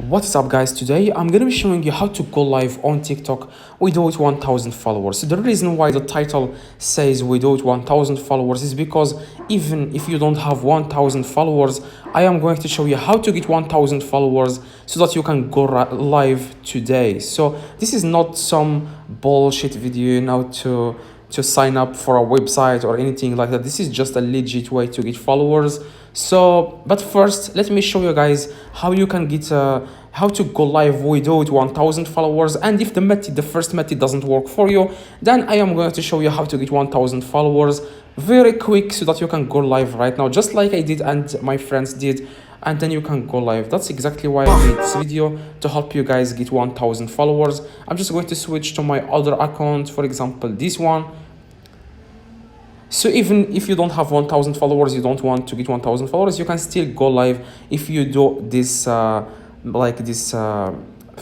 What is up, guys? Today I'm gonna be showing you how to go live on TikTok without 1000 followers. The reason why the title says without 1000 followers is because even if you don't have 1000 followers, I am going to show you how to get 1000 followers so that you can go live today. So this is not some bullshit video now to sign up for a website or anything like that. This is just a legit way to get followers. So but first let me show you guys how you can get how to go live without 1000 followers, and if the first method doesn't work for you, then I am going to show you how to get 1000 followers very quick so that you can go live right now, just like I did and my friends did, and then you can go live. That's exactly why I made this video, to help you guys get 1000 followers. I'm just going to switch to my other account, for example this one. So even if you don't have 1000 followers, you don't want to get 1000 followers, you can still go live if you do this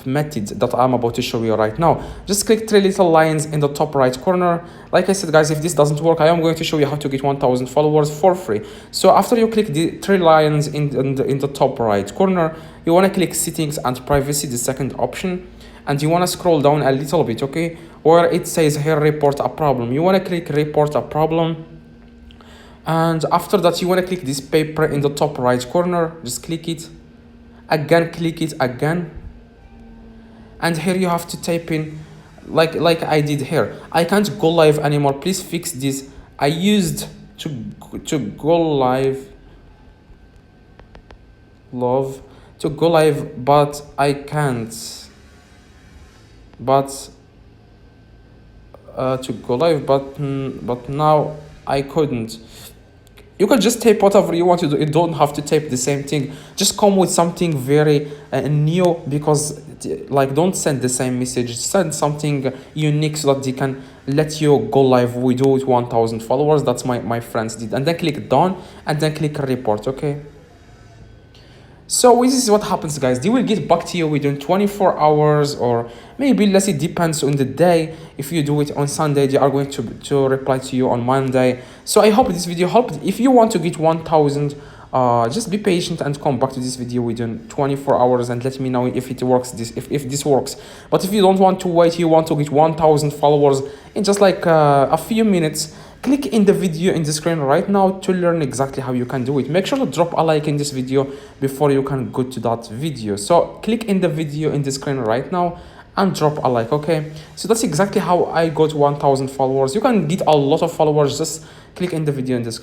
method that I'm about to show you right now. Just click three little lines in the top right corner. Like I said, guys, if this doesn't work, I am going to show you how to get 1000 followers for free. So after you click the three lines in the top right corner, you want to click settings and privacy, the second option, and you want to scroll down a little bit, okay, where it says here report a problem. You want to click report a problem, and after that you want to click this paper in the top right corner. Just click it again, click it again, and here you have to type in like I did here. I can't go live anymore, please fix this. I used to go live but I can't to go live, but now I couldn't. You can just type whatever you want to do. You don't have to type the same thing. Just come with something very new, because like don't send the same message. Send something unique so that they can let you go live without 1000 followers. That's my friends did. And then click done, and then click report, okay? So this is what happens, guys. They will get back to you within 24 hours or maybe less. It depends on the day. If you do it on Sunday, they are going to reply to you on Monday. So I hope this video helped. If you want to get 1000, just be patient and come back to this video within 24 hours and let me know if it works, if this works. But if you don't want to wait, you want to get 1000 followers in just like a few minutes, click in the video in the screen right now to learn exactly how you can do it. Make sure to drop a like in this video before you can go to that video. So click in the video in the screen right now and drop a like, okay? So that's exactly how I got 1000 followers. You can get a lot of followers. Just click in the video in the screen.